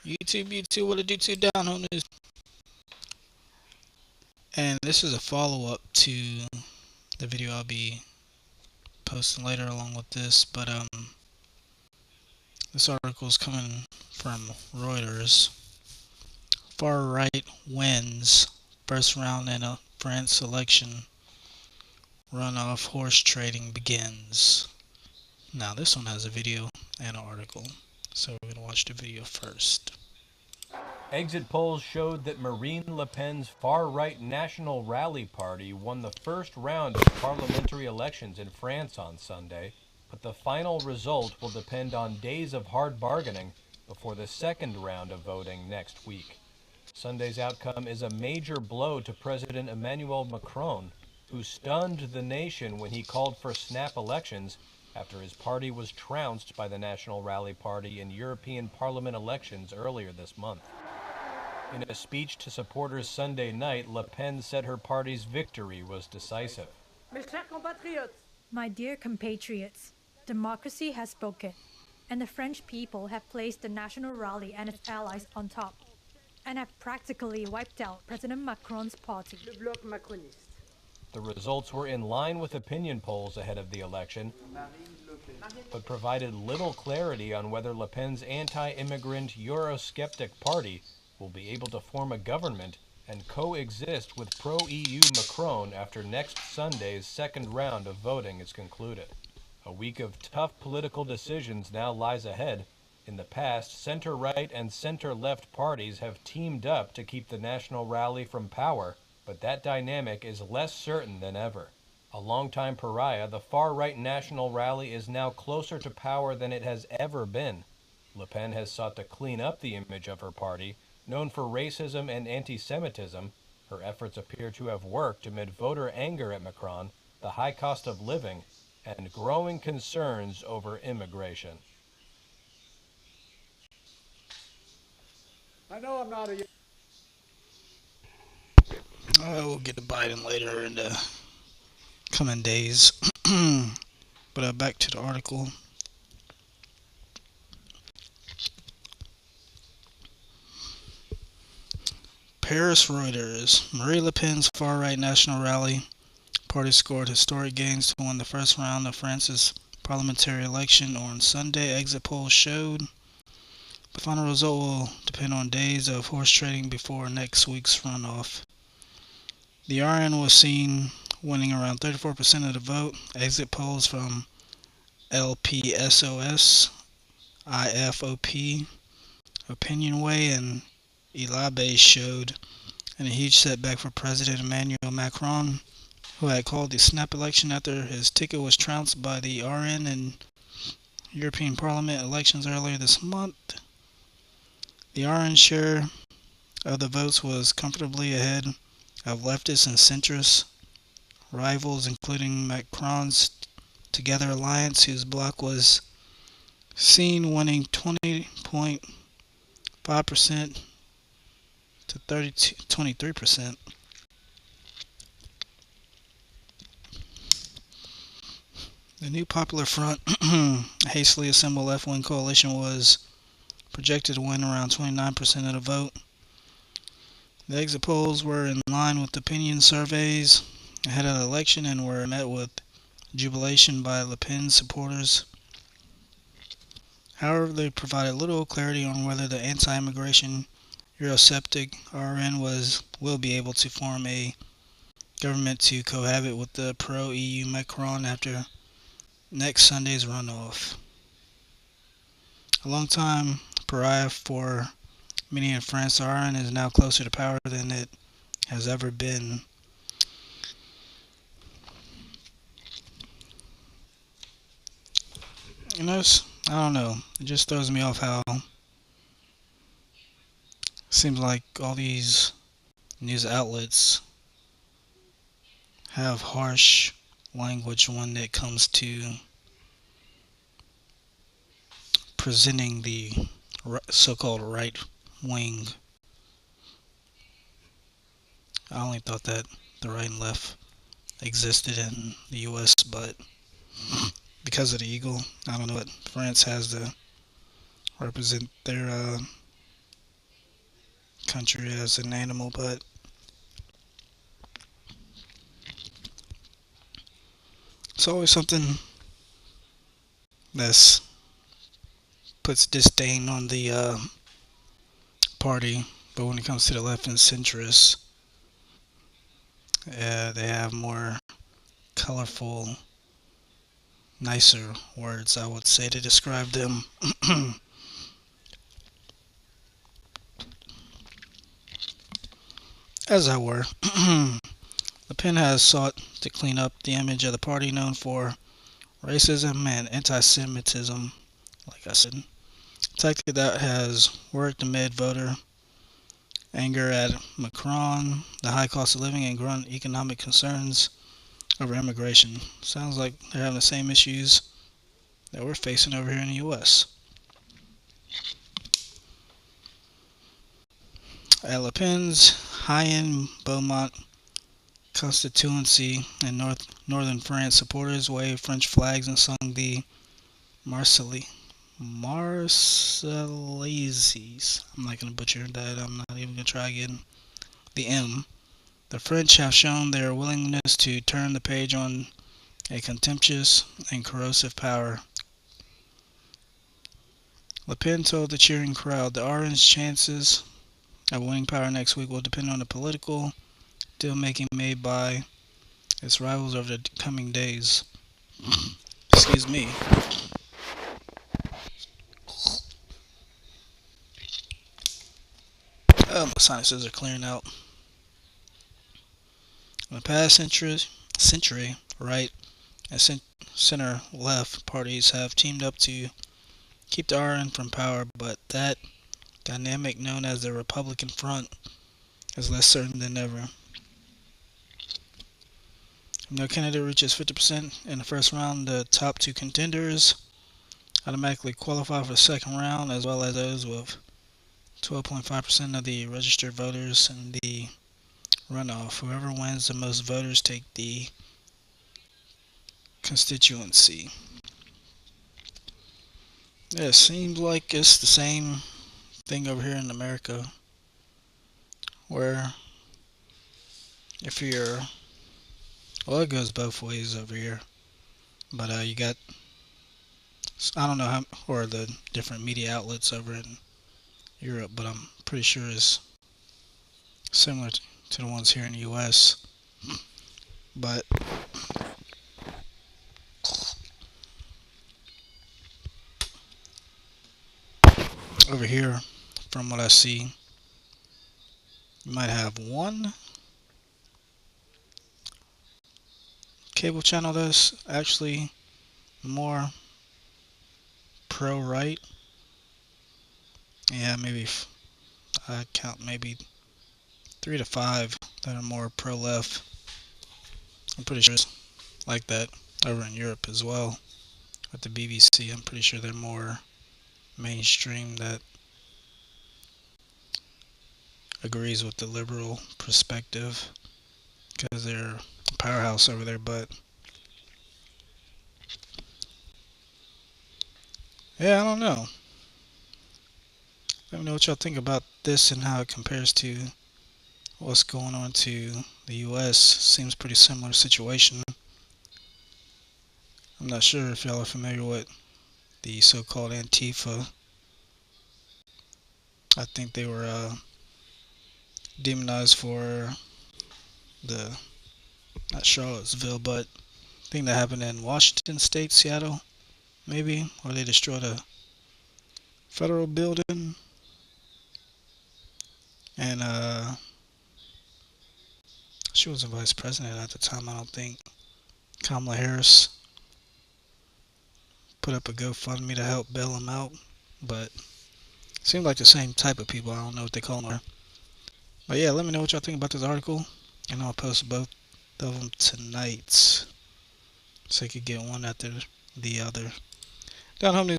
YouTube, what it do to down on this? And this is a follow-up to the video I'll be posting later along with this, but this article is coming from Reuters. Far right wins first round in a France election. Runoff horse trading begins. Now this one has a video and an article, so we're gonna watch the video first. Exit polls showed that Marine Le Pen's far-right National Rally Party won the first round of parliamentary elections in France on Sunday, but the final result will depend on days of hard bargaining before the second round of voting next week. Sunday's outcome is a major blow to President Emmanuel Macron, who stunned the nation when he called for snap elections after his party was trounced by the National Rally Party in European Parliament elections earlier this month. In a speech to supporters Sunday night, Le Pen said her party's victory was decisive. My dear compatriots, democracy has spoken, and the French people have placed the National Rally and its allies on top, and have practically wiped out President Macron's party. The results were in line with opinion polls ahead of the election, but provided little clarity on whether Le Pen's anti-immigrant Eurosceptic party will be able to form a government and coexist with pro-EU Macron after next Sunday's second round of voting is concluded. A week of tough political decisions now lies ahead. In the past, center-right and center-left parties have teamed up to keep the National Rally from power, but that dynamic is less certain than ever. A longtime pariah, the far-right National Rally is now closer to power than it has ever been. Le Pen has sought to clean up the image of her party. Known for racism and anti-Semitism, her efforts appear to have worked amid voter anger at Macron, the high cost of living, and growing concerns over immigration. I know I'm not a... We'll get to Biden later in the coming days. But back to the article. Paris Reuters. Marie Le Pen's far-right National Rally Party scored historic gains to win the first round of France's parliamentary election on Sunday, exit polls showed. The final result will depend on days of horse trading before next week's runoff. The RN was seen winning around 34% of the vote. Exit polls from LPSOS, IFOP, Opinionway, and Elabe showed in a huge setback for President Emmanuel Macron, who had called the snap election after his ticket was trounced by the RN in European Parliament elections earlier this month. The RN share of the votes was comfortably ahead of leftist and centrist rivals, including Macron's Together Alliance, whose bloc was seen winning 20.5% to 23%. The new Popular Front, a hastily assembled left-wing coalition, was projected to win around 29% of the vote. The exit polls were in line with opinion surveys ahead of the election and were met with jubilation by Le Pen supporters. However, they provided little clarity on whether the anti-immigration Eurosceptic RN will be able to form a government to cohabit with the pro-EU Macron after next Sunday's runoff. A long-time pariah for many in France, RN is now closer to power than it has ever been. You know, I don't know. It just throws me off how it seems like all these news outlets have harsh language when it comes to presenting the so-called right wing. I only thought that the right and left existed in the US, but because of the eagle, I don't know what France has to represent their country as an animal, but it's always something that's puts disdain on the party. But when it comes to the left and centrists, they have more colorful, nicer words, I would say, to describe them. As I were. Le Pen has sought to clean up the image of the party known for racism and anti-Semitism, like I said. A tactic that has worked amid voter anger at Macron, the high cost of living, and growing economic concerns over immigration. Sounds like they're having the same issues that we're facing over here in the U.S. At Le Pen's high-end Beaumont constituency in northern France, supporters waved French flags and sung the Marseillaises. I'm not going to butcher that. I'm not even going to try again. The M. The French have shown their willingness to turn the page on a contemptuous and corrosive power. Le Pen told the cheering crowd the Orange chances of winning power next week will depend on the political deal-making made by its rivals over the coming days. Excuse me. Oh, my sinuses are clearing out. In the past century, right and center-left parties have teamed up to keep the RN from power, but that dynamic known as the Republican Front is less certain than ever. If no candidate reaches 50% in the first round, the top two contenders automatically qualify for the second round, as well as those with 12.5% of the registered voters in the runoff. Whoever wins the most voters take the constituency. Yeah, it seems like it's the same thing over here in America, where if you're, well, it goes both ways over here, but you got, I don't know how, or the different media outlets over in Europe, but I'm pretty sure it's similar to the ones here in the US. But over here, from what I see, you might have one cable channel that's actually more pro-right. Yeah, maybe I count maybe 3 to 5 that are more pro-left. I'm pretty sure it's like that over in Europe as well. With the BBC, I'm pretty sure they're more mainstream, that agrees with the liberal perspective, because they're a powerhouse over there. But yeah, I don't know. Let me know what y'all think about this and how it compares to what's going on to the US. Seems pretty similar situation. I'm not sure if y'all are familiar with the so-called Antifa. I think they were demonized for the, not Charlottesville, but thing that happened in Washington State, Seattle, maybe, where they destroyed a federal building. And she was a vice president at the time, I don't think. Kamala Harris put up a GoFundMe to help bail them out, but seems like the same type of people. I don't know what they call them. But yeah, let me know what y'all think about this article, and I'll post both of them tonight, so you could get one after the other. Down home news.